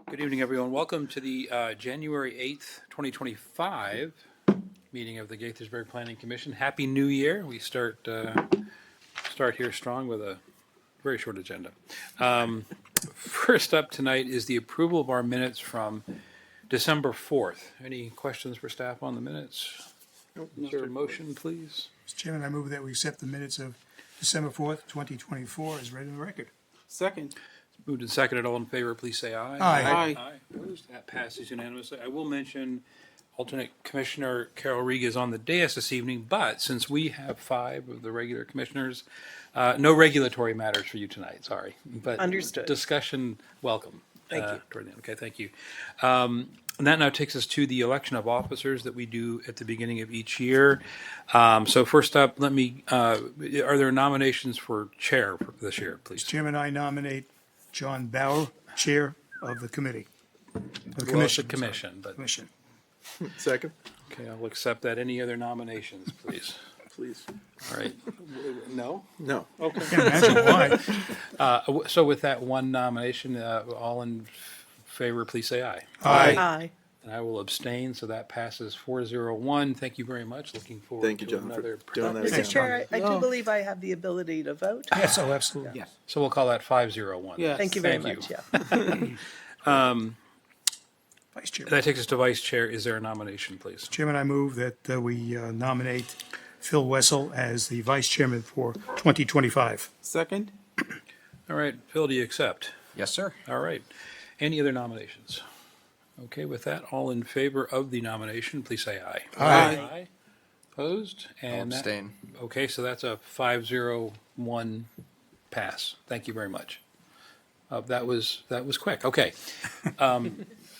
Good evening, everyone. Welcome to the January 8th, 2025 meeting of the Gaithersburg Planning Commission. Happy New Year. We start here strong with a very short agenda. First up tonight is the approval of our minutes from December 4th. Any questions for staff on the minutes? Is there a motion, please? Mr. Chairman, I move that we accept the minutes of December 4th, 2024 as read in the record. Second. Moved and seconded. All in favor, please say aye. Aye. Aye. Opposed? That passes unanimously. I will mention alternate Commissioner Carol Riga is on the dais this evening, but since we have 5 of the regular commissioners, no regulatory matters for you tonight, sorry. But Understood. discussion, welcome. Thank you. Toward the end. Okay, thank you. And that now takes us to the election of officers that we do at the beginning of each year. So first up, are there nominations for chair for this year, please? Mr. Chairman, I nominate John Bauer, Chair of the committee. The Well, it's a commission. commission, but, Commission. Second. okay, I'll accept that. Any other nominations, please? Please. All right. No? No. Okay. Can't imagine why. So with that one nomination, all in favor, please say aye. Aye. Aye. And I will abstain, so that passes 401. Thank you very much. Looking forward Thank you, to John, for another. doing that. Mr. again. Chair, I do believe I have the ability to vote. Yes, oh, absolutely. So we'll call that 501. Yes. Thank you very Thank much, you. yeah. Vice Chairman. That takes us to vice chair. Is there a nomination, please? Chairman, I move that we nominate Phil Wessel as the Vice Chairman for 2025. Second. All right, Phil, do you accept? Yes, sir. All right. Any other nominations? Okay, with that, all in favor of the nomination, please say aye. Aye. Opposed? I'll And that, abstain. okay, so that's a 501 pass. Thank you very much. That was quick. Okay.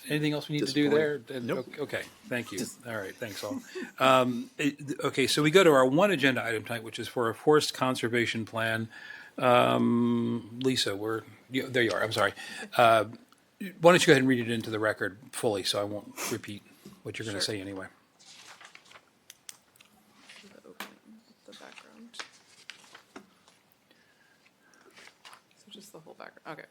Anything else we need to do there? Nope. Okay, thank you. All right, thanks all. Okay, so we go to our one agenda item tonight, which is for a forest conservation plan. Lisa, there you are. I'm sorry. Why don't you go ahead and read it into the record fully, so I won't repeat what you're going to say anyway. The background. So just the whole background, okay.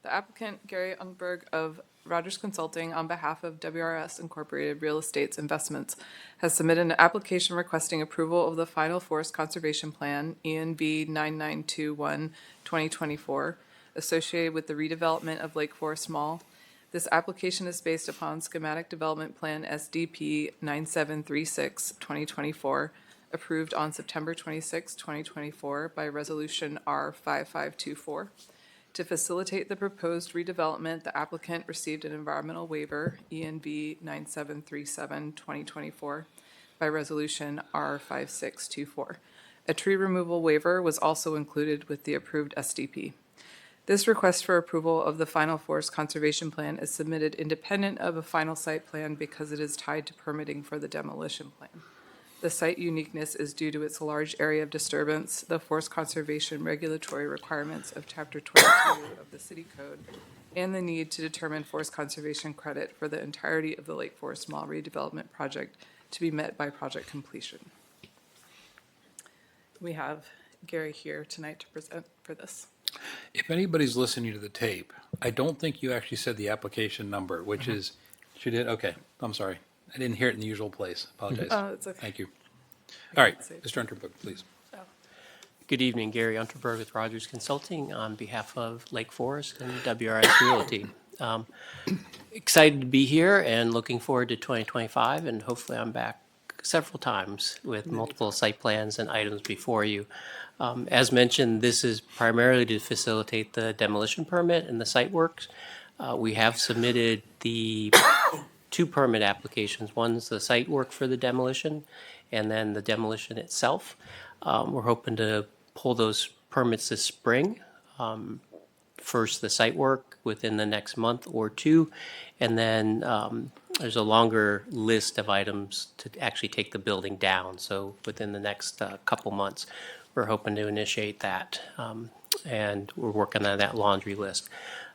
The applicant, Gary Ungberg of Rogers Consulting, on behalf of WRS Incorporated Real Estates Investments, has submitted an application requesting approval of the final forest conservation plan, ENV 9921, 2024, associated with the redevelopment of Lakeforest Mall. This application is based upon schematic development plan SDP 9736, 2024, approved on September 26, 2024 by resolution R5524. To facilitate the proposed redevelopment, the applicant received an environmental waiver, ENV 9737, 2024, by resolution R5624. A tree removal waiver was also included with the approved SDP. This request for approval of the final forest conservation plan is submitted independent of a final site plan because it is tied to permitting for the demolition plan. The site uniqueness is due to its large area of disturbance, the forest conservation regulatory requirements of Chapter 22 of the City Code, and the need to determine forest conservation credit for the entirety of the Lakeforest Mall redevelopment project to be met by project completion. We have Gary here tonight to present for this. If anybody's listening to the tape, I don't think you actually said the application number, which is, she did? Okay, I'm sorry. I didn't hear it in the usual place. Apologize. Oh, it's okay. Thank you. All right, say it. Mr. Unterberg, please. Good evening, Gary Unterberg with Rogers Consulting on behalf of Lakeforest and WRS Realty. Excited to be here and looking forward to 2025, and hopefully I'm back several times with multiple site plans and items before you. As mentioned, this is primarily to facilitate the demolition permit and the site works. We have submitted the 2 permit applications. One's the site work for the demolition, and then the demolition itself. We're hoping to pull those permits this spring. First, the site work within the next month or 2, and then there's a longer list of items to actually take the building down. So within the next couple months, we're hoping to initiate that, and we're working on that laundry list.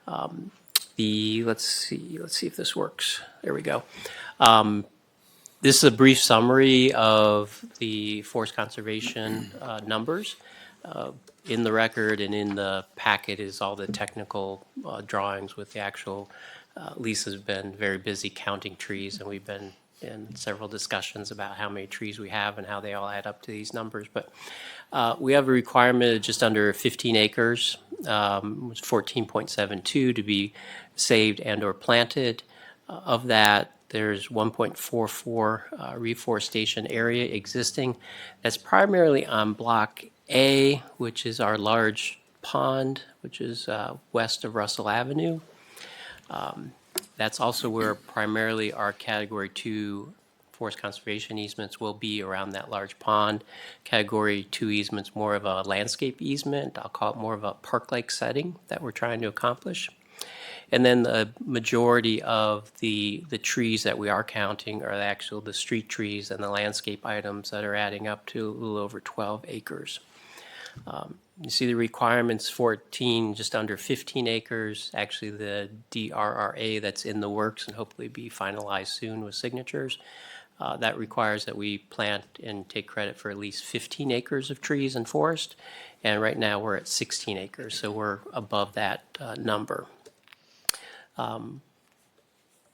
Let's see if this works. There we go. This is a brief summary of the forest conservation numbers. In the record and in the packet is all the technical drawings with the actual Lisa's been very busy counting trees, and we've been in several discussions about how many trees we have and how they all add up to these numbers. But we have a requirement of just under 15 acres, 14.72 to be saved and or planted. Of that, there's 1.44 reforestation area existing. That's primarily on Block A, which is our large pond, which is west of Russell Avenue. That's also where primarily our Category 2 forest conservation easements will be, around that large pond. Category 2 easements, more of a landscape easement. I'll call it more of a park-like setting that we're trying to accomplish. And then the majority of the trees that we are counting are the street trees and the landscape items that are adding up to a little over 12 acres. You see the requirements, 14, just under 15 acres. Actually, the DRRA that's in the works and hopefully be finalized soon with signatures. That requires that we plant and take credit for at least 15 acres of trees and forest. And right now we're at 16 acres, so we're above that number.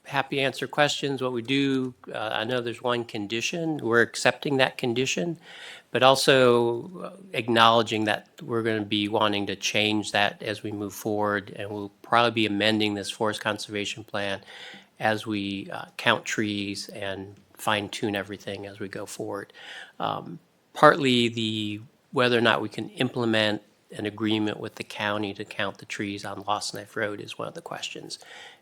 Happy to answer questions. What we do, I know there's one condition. We're accepting that condition, but also acknowledging that we're going to be wanting to change that as we move forward, and we'll probably be amending this forest conservation plan as we count trees and fine tune everything as we go forward. Partly whether or not we can implement an agreement with the county to count the trees on Lost Knife Road is one of the questions.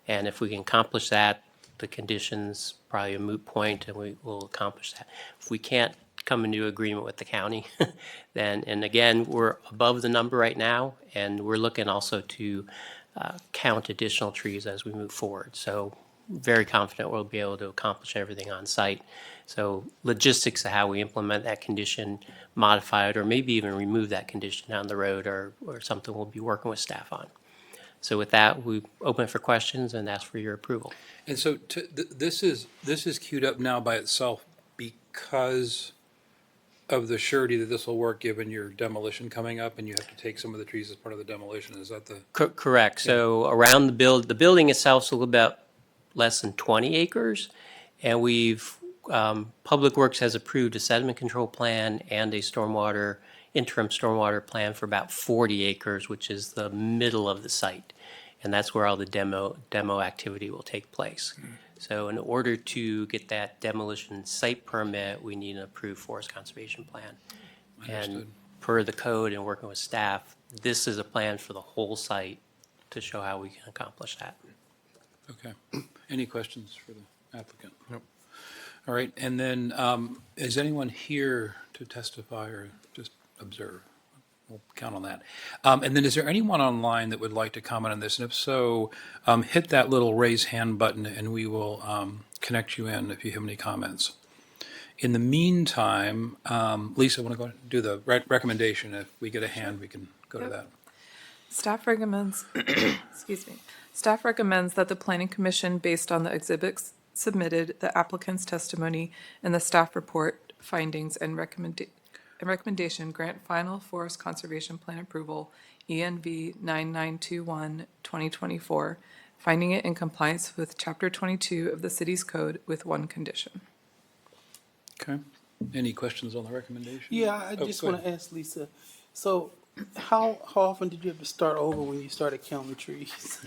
And if we can accomplish that, the conditions probably a moot point, and we will accomplish that. If we can't come into agreement with the county, then, and again, we're above the number right now, and we're looking also to count additional trees as we move forward. So very confident we'll be able to accomplish everything on site. So logistics of how we implement that condition, modify it, or maybe even remove that condition down the road, or something we'll be working with staff on. So with that, we open for questions and ask for your approval. And so this is queued up now by itself because of the surety that this will work, given your demolition coming up, and you have to take some of the trees as part of the demolition. Is that the? Correct. So around the building itself is a little bit less than 20 acres, and we've Public Works has approved a sediment control plan and a interim stormwater plan for about 40 acres, which is the middle of the site. And that's where all the demo activity will take place. So in order to get that demolition site permit, we need an approved forest conservation plan. Understood. And per the code and working with staff, this is a plan for the whole site to show how we can accomplish that. Okay. Any questions for the applicant? Nope. All right, and then is anyone here to testify or just observe? We'll count on that. And then is there anyone online that would like to comment on this? And if so, hit that little raise hand button and we will connect you in if you have any comments. In the meantime, Lisa, want to go ahead and do the recommendation? If we get a hand, we can go to that. Staff recommends, excuse me, staff recommends that the Planning Commission, based on the exhibits submitted, the applicant's testimony, and the staff report findings and recommendation, grant final forest conservation plan approval, ENV 9921, 2024, finding it in compliance with Chapter 22 of the city's code with one condition. Okay. Any questions on the recommendation? Yeah, I Oh, just go want to ahead. ask Lisa, so how often did you have to start over when you started counting trees?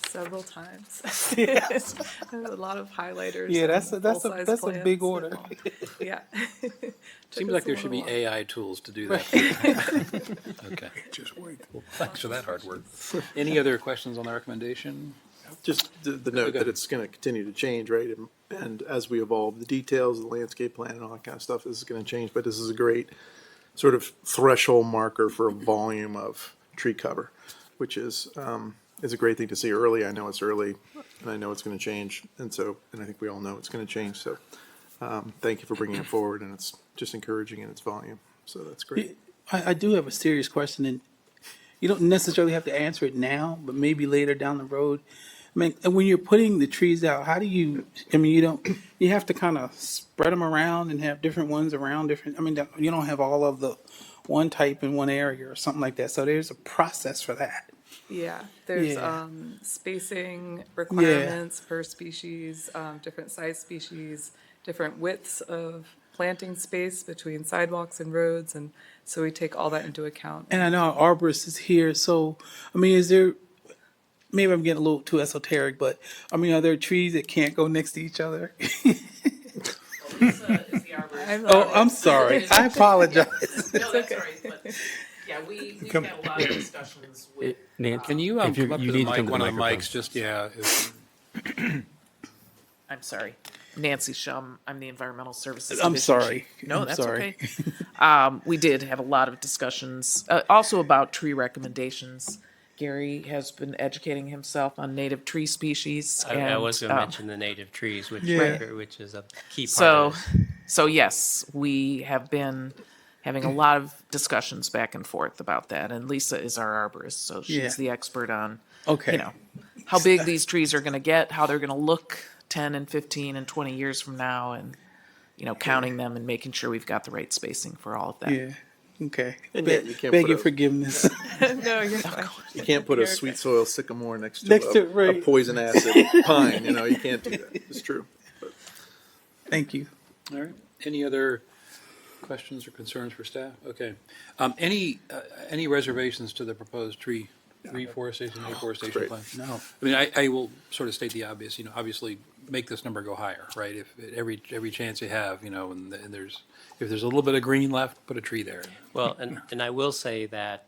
Several times. Yes. There's a lot of highlighters. Yeah, and that's full-size a big plans. order. Yeah. Seems like there should be AI tools to do that. Okay. Just wait. Well, thanks for that hard work. Any other questions on the recommendation? Just the note that it's going to continue to change, right? And as we evolve, the details, the landscape plan and all that kind of stuff is going to change, but this is a great sort of threshold marker for a volume of tree cover, which is a great thing to see early. I know it's early and I know it's going to change. And I think we all know it's going to change. So thank you for bringing it forward, and it's just encouraging in its volume. So that's great. I do have a serious question, and you don't necessarily have to answer it now, but maybe later down the road. I mean, and when you're putting the trees out, how do you, I mean, you have to kind of spread them around and have different ones around different, I mean, you don't have all of the one type in one area or something like that. So there's a process for that. Yeah, there's Yeah. spacing requirements per species, different size species, different widths of planting space between sidewalks and roads, and so we take all that into account. And I know our arborist is here, so, I mean, is there, maybe I'm getting a little too esoteric, but, I mean, are there trees that can't go next to each other? Oh, I'm sorry. I apologize. No, that's all right, but, yeah, we've Come- had a lot of discussions with. Can you If you- come up you to the need to mic, come to one the of the microphone. mics, just, yeah. I'm sorry, Nancy Shum, I'm the Environmental Services I'm Division sorry. Chief. No, I'm that's sorry. okay. We did have a lot of discussions, also about tree recommendations. Gary has been educating himself on native tree species. I was going to and, mention the native trees, which Yeah. which is a key part So, of this. so yes, we have been having a lot of discussions back and forth about that. And Lisa is our arborist, so she's Yeah. the expert on, Okay. you know, how big these trees are going to get, how they're going to look 10 and 15 and 20 years from now, and, you know, counting them and making sure we've got the right spacing for all of that. Yeah, okay. And yet you can't Beg put your a- forgiveness. No, you're fine. You can't put a sweet soil sycamore next to, Next to- a right. poison acid pine, you know, you can't do that. It's true. Thank you. All right. Any other questions or concerns for staff? Okay. Any reservations to the proposed tree reforestation, afforestation great. plan? No. I mean, I will sort of state the obvious, obviously make this number go higher, right? If every chance you have, and if there's a little bit of green left, put a tree there. Well, and I will say that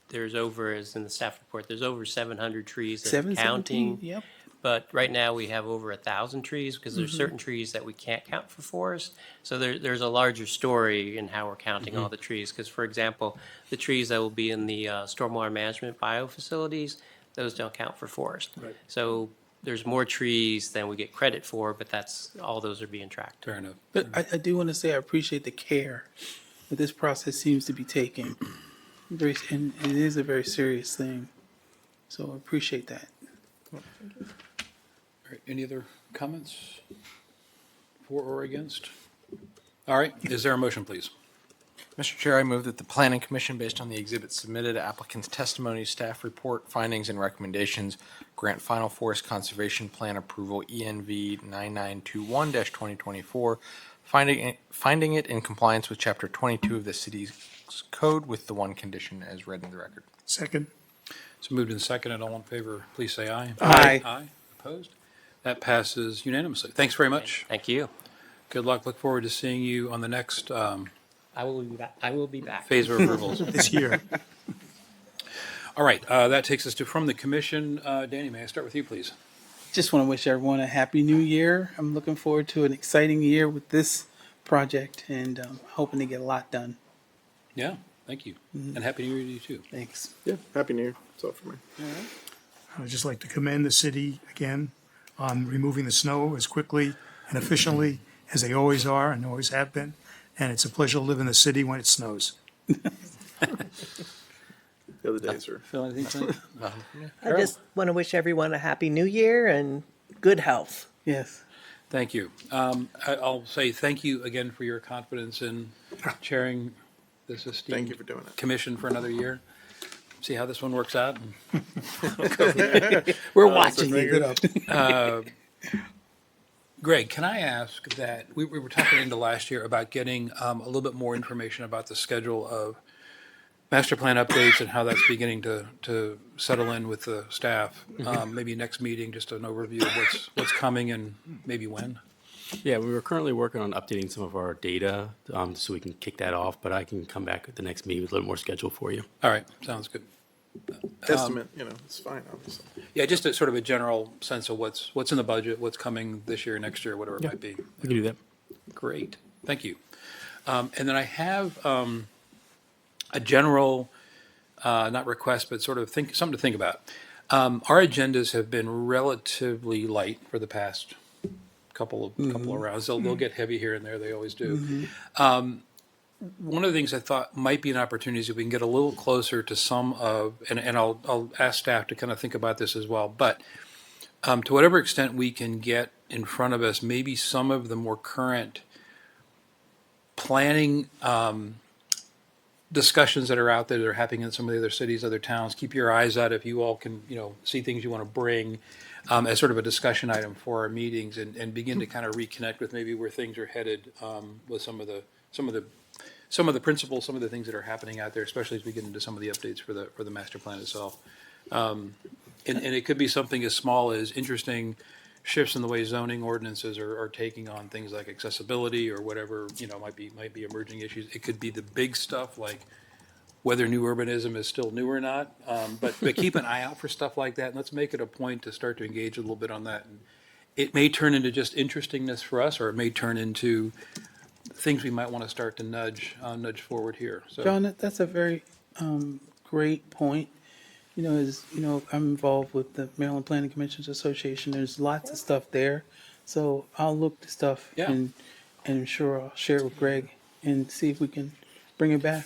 there's over, as in the staff report, there's over 700 trees that are 717? counting. Yep. But right now, we have over 1,000 trees because there's certain trees that we can't count for forest. So there's a larger story in how we're counting all the trees. Because, for example, the trees that will be in the stormwater management biofacilities, those don't count for forest. Right. So there's more trees than we get credit for, but all those are being tracked. Fair enough. But I do want to say I appreciate the care that this process seems to be taking. And it is a very serious thing. So I appreciate that. All right, any other comments? For or against? All right, is there a motion, please? Mr. Chair, I move that the Planning Commission, based on the exhibits submitted, applicant's testimony, staff report, findings, and recommendations, grant final forest conservation plan approval ENV 9921-2024, finding it in compliance with Chapter 22 of the city's code with the one condition as read in the record. Second. So moved and seconded, all in favor, please say aye. Aye. Aye, opposed? That passes unanimously. Thanks very much. Thank you. Good luck, look forward to seeing you on the next I will be back. I will be back. phase of approvals. This year. All right, that takes us to from the commission. Danny, may I start with you, please? Just want to wish everyone a happy new year. I'm looking forward to an exciting year with this project and hoping to get a lot done. Yeah, thank you. And Happy New Year to you, too. Thanks. Yeah, Happy New Year. That's all for me. I'd just like to commend the city again on removing the snow as quickly and efficiently as they always are and always have been. And it's a pleasure to live in the city when it snows. The other days are. Phil, anything tonight? I just want to wish everyone a happy new year and good health. Yes. Thank you. I'll say thank you again for your confidence in chairing this Thank esteemed you for doing it. commission for another year. See how this one works out. We're watching you. Good up. Greg, can I ask that, we were talking into last year about getting a little bit more information about the schedule of master plan updates and how that's beginning to settle in with the staff. Maybe next meeting, just an overview of what's coming and maybe when. Yeah, we were currently working on updating some of our data so we can kick that off, but I can come back at the next meeting with a little more schedule for you. All right, sounds good. Estimate, it's fine, obviously. Yeah, just a sort of a general sense of what's in the budget, what's coming this year, next year, whatever it might be. We can do that. Great, thank you. And then I have a general, not request, but sort of something to think about. Our agendas have been relatively light for the past couple of rounds. They'll get heavy here and there. They always do. One of the things I thought might be an opportunity is if we can get a little closer to some of, and I'll ask staff to kind of think about this as well, but to whatever extent we can get in front of us, maybe some of the more current planning discussions that are out there that are happening in some of the other cities, other towns. Keep your eyes out if you all can, see things you want to bring as sort of a discussion item for our meetings, and begin to kind of reconnect with maybe where things are headed with some of the principles, some of the things that are happening out there, especially as we get into some of the updates for the master plan itself. And it could be something as small as interesting shifts in the way zoning ordinances are taking on things like accessibility or whatever, might be emerging issues. It could be the big stuff like whether new urbanism is still new or not. But keep an eye out for stuff like that, and let's make it a point to start to engage a little bit on that. And it may turn into just interestingness for us, or it may turn into things we might want to start to nudge forward here. So, John, that's a very great point. I'm involved with the Maryland Planning Commissions Association. There's lots of stuff there. So I'll look the stuff Yeah. and I'm sure I'll share it with Greg and see if we can bring it back.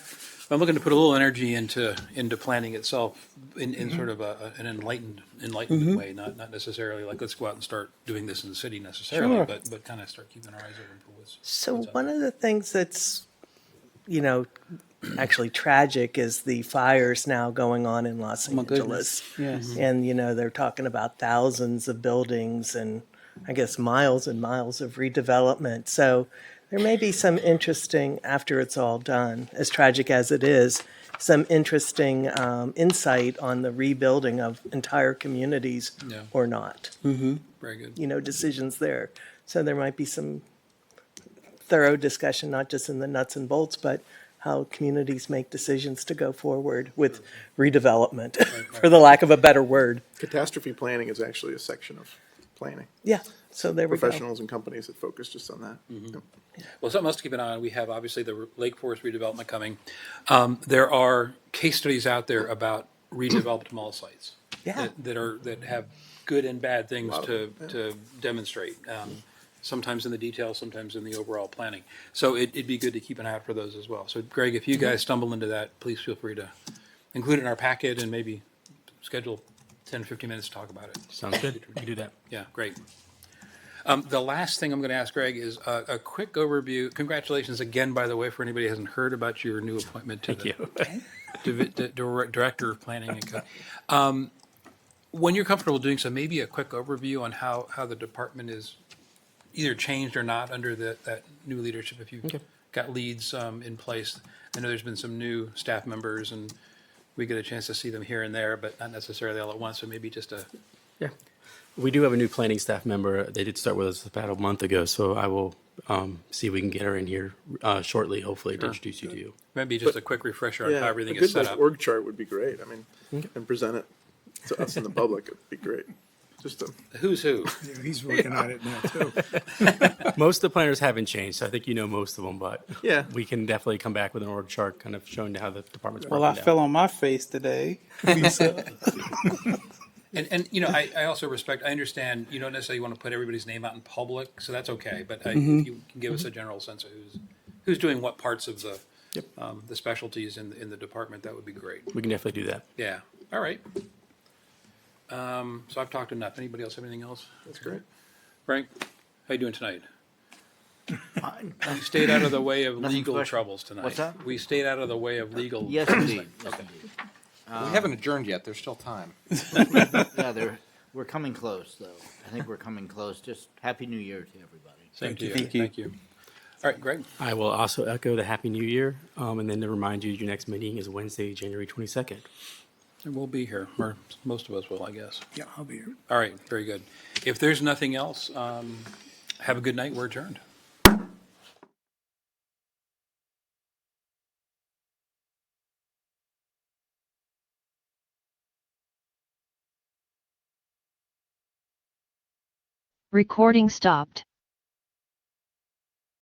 I'm looking to put a little energy into planning itself in sort of an enlightenment way, not necessarily like let's go out and start doing this in the city necessarily, Sure. but kind of start keeping our eyes open for what's One of the things that's, actually tragic is the fires now going on in Los Oh, my Angeles. goodness. Yes. And, they're talking about thousands of buildings and I guess miles and miles of redevelopment. So there may be some interesting, after it's all done, as tragic as it is, some interesting insight on the rebuilding of entire communities Yeah. or not, very good. decisions there. So there might be some thorough discussion, not just in the nuts and bolts, but how communities make decisions to go forward with redevelopment, for the lack of a better word. Catastrophe planning is actually a section of planning. Yeah, so there we go. Professionals and companies that focus just on that. Yep. Well, something else to keep an eye on. We have obviously the Lakeforest redevelopment coming. There are case studies out there about redeveloped mall sites Yeah. that have good and bad things Lot of to them, to demonstrate. Sometimes in the details, sometimes in the overall planning. So it'd be good to keep an eye out for those as well. So Greg, if you guys stumble into that, please feel free to include it in our packet and maybe schedule 10, 15 minutes to talk about it. Sounds good. We can do that. Yeah, great. The last thing I'm going to ask Greg is a quick overview. Congratulations again, by the way, for anybody who hasn't heard about your new appointment to the Director of Planning and Co. When you're comfortable doing so, maybe a quick overview on how the department is either changed or not under that new leadership, if you've got leads in place. I know there's been some new staff members, and we get a chance to see them here and there, but not necessarily all at once, so maybe just a... Yeah. We do have a new planning staff member. They did start with us about a month ago, so I will see if we can get her in here shortly, hopefully, to introduce you to you. Maybe just a quick refresher on how everything a good is set like up. org chart would be great. I mean, and present it to us in the public. It'd be great. Just a Who's who? Yeah, he's working on it now, too. Most of the planners haven't changed, so I think you know most of them, but Yeah. we can definitely come back with an org chart kind of showing how the department's working Well, I now. fell on my face today. And I also respect, I understand you don't necessarily want to put everybody's name out in public, so that's okay. But if you can give us a general sense of who's doing what parts of the specialties in the department, that would be great. We can definitely do that. Yeah. All right. So I've talked enough. Anybody else have anything else? That's great. Frank, how you doing tonight? We stayed out of the way of legal special. troubles tonight. What's that? We stayed out of the way of legal. Yes, indeed. We haven't adjourned yet. There's still time. Yeah, we're coming close, though. I think we're coming close. Just Happy New Year to everybody. Thank you. Thank you. Thank you. All right, Greg. I will also echo the Happy New Year, and then to remind you, your next meeting is Wednesday, January 22nd. And we'll be here, or most of us will, I guess. Yeah, I'll be here. All right, very good. If there's nothing else, have a good night. We're adjourned. Recording stopped.